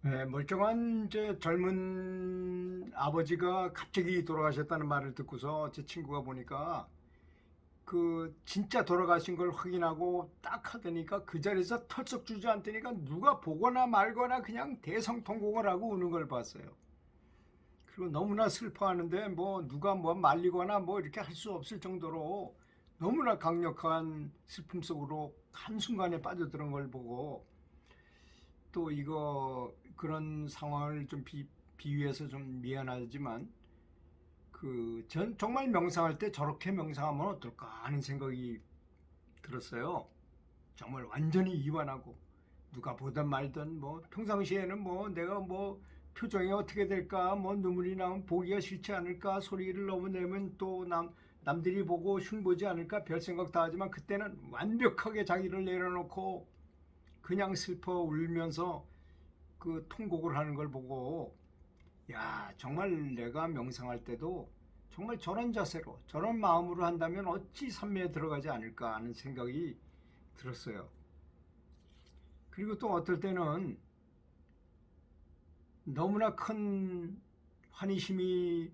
네, 멀쩡한 젊은 아버지가 갑자기 돌아가셨다는 말을 듣고서 제 친구가 보니까 그 진짜 돌아가신 걸 확인하고 딱 하더니까 그 자리에서 털썩 주저앉으니까 누가 보거나 말거나 그냥 대성통곡을 하고 우는 걸 봤어요. 그리고 너무나 슬퍼하는데 뭐 누가 뭐 말리거나 뭐 이렇게 할 수 없을 정도로 너무나 강력한 슬픔 속으로 한순간에 빠져드는 걸 보고 또 이거 그런 상황을 좀 비유해서 좀 미안하지만 그 전 정말 명상할 때 저렇게 명상하면 어떨까 하는 생각이 들었어요. 정말 완전히 이완하고 누가 보든 말든 뭐 평상시에는 뭐 내가 뭐 표정이 어떻게 될까 뭐 눈물이 나면 보기가 싫지 않을까 소리를 너무 내면 또 남들이 보고 흉보지 않을까 별 생각 다 하지만 그때는 완벽하게 자기를 내려놓고 그냥 슬퍼 울면서 그 통곡을 하는 걸 보고 야 정말 내가 명상할 때도 정말 저런 자세로 저런 마음으로 한다면 어찌 삼매에 들어가지 않을까 하는 생각이 들었어요. 그리고 또 어떨 때는 너무나 큰 환희심에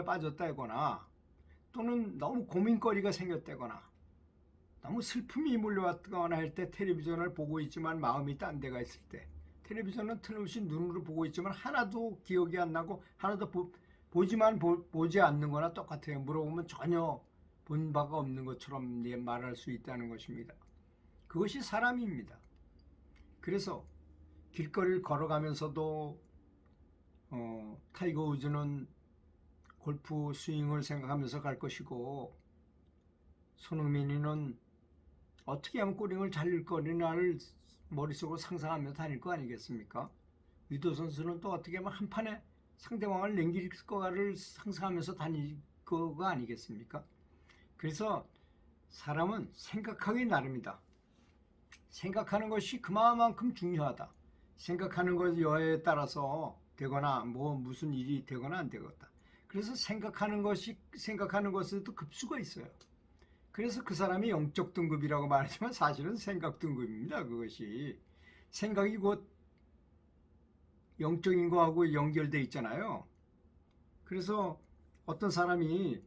빠졌다거나 또는 너무 고민거리가 생겼다거나 너무 슬픔이 몰려왔거나 할 때 텔레비전을 보고 있지만 마음이 딴 데가 있을 때 텔레비전은 틀림없이 눈으로 보고 있지만 하나도 기억이 안 나고 하나도 보지 않는 거나 똑같아요. 물어보면 전혀 본 바가 없는 것처럼 말할 수 있다는 것입니다. 그것이 사람입니다. 그래서 길거리를 걸어가면서도 타이거 우즈는 골프 스윙을 생각하면서 갈 것이고 손흥민이는 어떻게 하면 꼬링을 잘 릴 거리나를 머릿속으로 상상하며 다닐 거 아니겠습니까? 유도 선수는 또 어떻게 하면 한 판에 상대방을 냉길 거를 상상하면서 다닐 거가 아니겠습니까? 그래서 사람은 생각하기 나름이다. 생각하는 것이 그만큼 중요하다. 생각하는 것에 따라서 되거나 뭐 무슨 일이 되거나 안 되겠다. 그래서 생각하는 것에도 급수가 있어요. 그래서 그 사람이 영적 등급이라고 말하지만 사실은 생각 등급입니다. 그것이 생각이 곧 영적인 거하고 연결돼 있잖아요. 그래서 어떤 사람이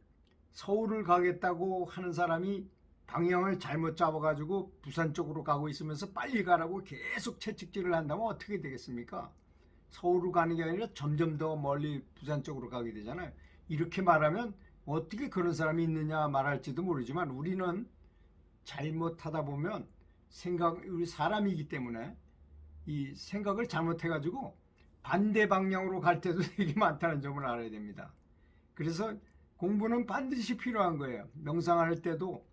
서울을 가겠다고 하는 사람이 방향을 잘못 잡아가지고 부산 쪽으로 가고 있으면서 빨리 가라고 계속 채찍질을 한다면 어떻게 되겠습니까? 서울로 가는 게 아니라 점점 더 멀리 부산 쪽으로 가게 되잖아요. 이렇게 말하면 어떻게 그런 사람이 있느냐 말할지도 모르지만 우리는 잘못하다 보면 우리 사람이기 때문에 이 생각을 잘못해가지고 반대 방향으로 갈 때도 되게 많다는 점을 알아야 됩니다. 그래서 공부는 반드시 필요한 거예요. 명상할 때도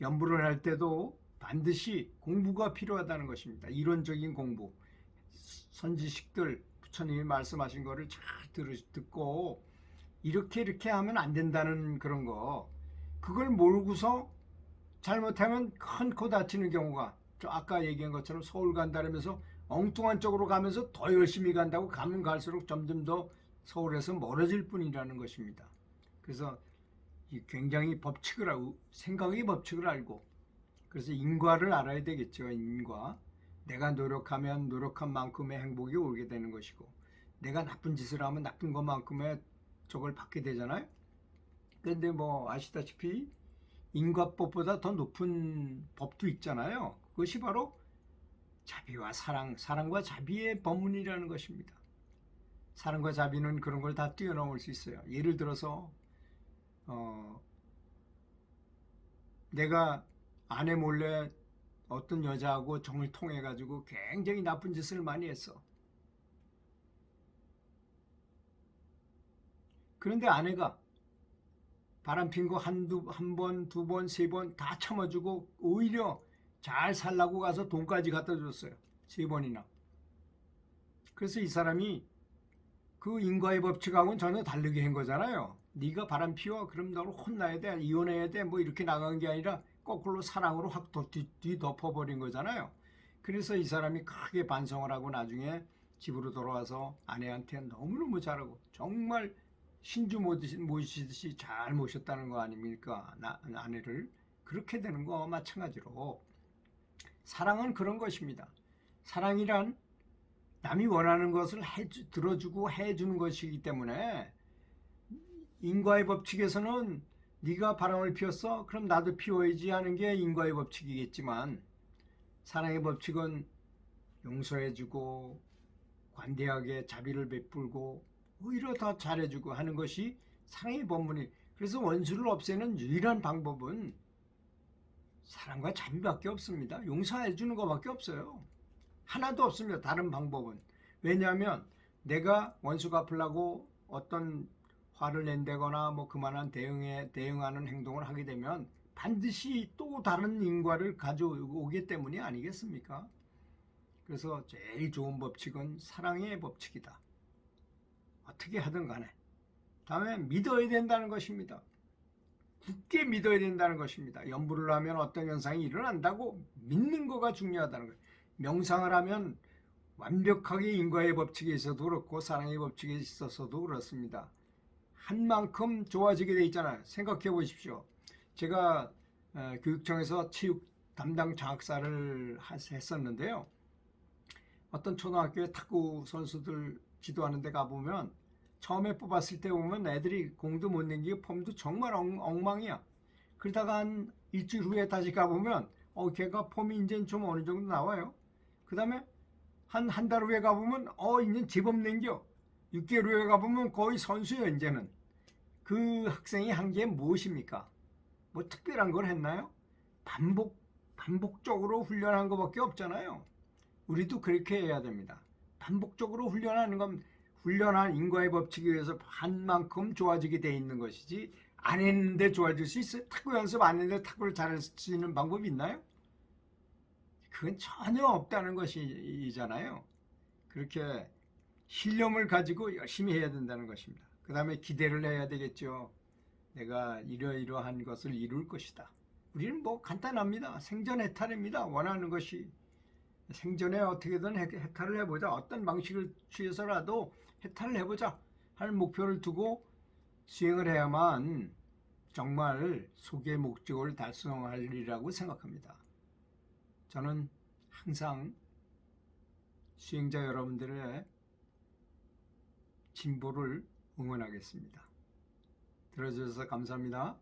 연불을 할 때도 반드시 공부가 필요하다는 것입니다. 이론적인 공부. 선지식들 부처님이 말씀하신 거를 잘 듣고 이렇게 하면 안 된다는 그런 거 그걸 모르고서 잘못하면 큰 코 다치는 경우가 아까 얘기한 것처럼 서울 간다면서 엉뚱한 쪽으로 가면서 더 열심히 간다고 가면 갈수록 점점 더 서울에서 멀어질 뿐이라는 것입니다. 그래서 굉장히 법칙을 알고 생각의 법칙을 알고 그래서 인과를 알아야 되겠죠. 인과. 내가 노력하면 노력한 만큼의 행복이 오게 되는 것이고 내가 나쁜 짓을 하면 나쁜 것만큼의 저걸 받게 되잖아요. 그런데 뭐 아시다시피 인과법보다 더 높은 법도 있잖아요. 그것이 바로 자비와 사랑과 자비의 법문이라는 것입니다. 사랑과 자비는 그런 걸 다 뛰어넘을 수 있어요. 예를 들어서 내가 아내 몰래 어떤 여자하고 정을 통해 가지고 굉장히 나쁜 짓을 많이 했어. 그런데 아내가 바람핀 거 한 번, 두 번, 세 번 다 참아주고 오히려 잘 살라고 가서 돈까지 갖다 줬어요. 세 번이나. 그래서 이 사람이 그 인과의 법칙하고는 전혀 다르게 한 거잖아요. 네가 바람 피워 그럼 너를 혼나야 돼 이혼해야 돼 뭐 이렇게 나간 게 아니라 거꾸로 사랑으로 확 뒤덮어버린 거잖아요. 그래서 이 사람이 크게 반성을 하고 나중에 집으로 돌아와서 아내한테 너무너무 잘하고 정말 신주 모시듯이 잘 모셨다는 거 아닙니까? 아내를. 그렇게 되는 거와 마찬가지로. 사랑은 그런 것입니다. 사랑이란 남이 원하는 것을 들어주고 해주는 것이기 때문에 인과의 법칙에서는 네가 바람을 피웠어? 그럼 나도 피워야지 하는 게 인과의 법칙이겠지만 사랑의 법칙은 용서해주고 관대하게 자비를 베풀고 오히려 더 잘해주고 하는 것이 사랑의 본분이. 그래서 원수를 없애는 유일한 방법은 사랑과 자비밖에 없습니다. 용서해주는 것밖에 없어요. 하나도 없습니다. 다른 방법은. 왜냐하면 내가 원수 갚으려고 어떤 화를 낸다거나 뭐 그만한 대응하는 행동을 하게 되면 반드시 또 다른 인과를 가져오기 때문이 아니겠습니까? 그래서 제일 좋은 법칙은 사랑의 법칙이다. 어떻게 하든 간에. 다음에 믿어야 된다는 것입니다. 굳게 믿어야 된다는 것입니다. 염불을 하면 어떤 현상이 일어난다고 믿는 거가 중요하다는 거예요. 명상을 하면 완벽하게 인과의 법칙에 있어도 그렇고 사랑의 법칙에 있어서도 그렇습니다. 한 만큼 좋아지게 돼 있잖아요. 생각해 보십시오. 제가 교육청에서 체육 담당 장학사를 했었는데요. 어떤 초등학교에 탁구 선수들 지도하는 데 가보면 처음에 뽑았을 때 보면 애들이 공도 못 넘기고 폼도 정말 엉망이야. 그러다가 한 일주일 후에 다시 가보면 걔가 폼이 이제 좀 어느 정도 나와요. 그 다음에 한 달 후에 가보면 이제 제법 넘겨. 6개월 후에 가보면 거의 선수예요. 이제는. 그 학생이 한 게 무엇입니까? 뭐 특별한 걸 했나요? 반복적으로 훈련한 것밖에 없잖아요. 우리도 그렇게 해야 됩니다. 반복적으로 훈련하는 건 훈련한 인과의 법칙에 의해서 한만큼 좋아지게 돼 있는 것이지 안 했는데 좋아질 수 있어요? 탁구 연습 안 했는데 탁구를 잘할 수 있는 방법이 있나요? 그건 전혀 없다는 것이잖아요. 그렇게 신념을 가지고 열심히 해야 된다는 것입니다. 그 다음에 기대를 해야 되겠죠. 내가 이러이러한 것을 이룰 것이다. 우리는 뭐 간단합니다. 생전 해탈입니다. 원하는 것이. 생전에 어떻게든 해탈을 해보자. 어떤 방식을 취해서라도 해탈을 해보자 하는 목표를 두고 수행을 해야만 정말 속의 목적을 달성하리라고 생각합니다. 저는 항상 수행자 여러분들의 진보를 응원하겠습니다. 들어주셔서 감사합니다.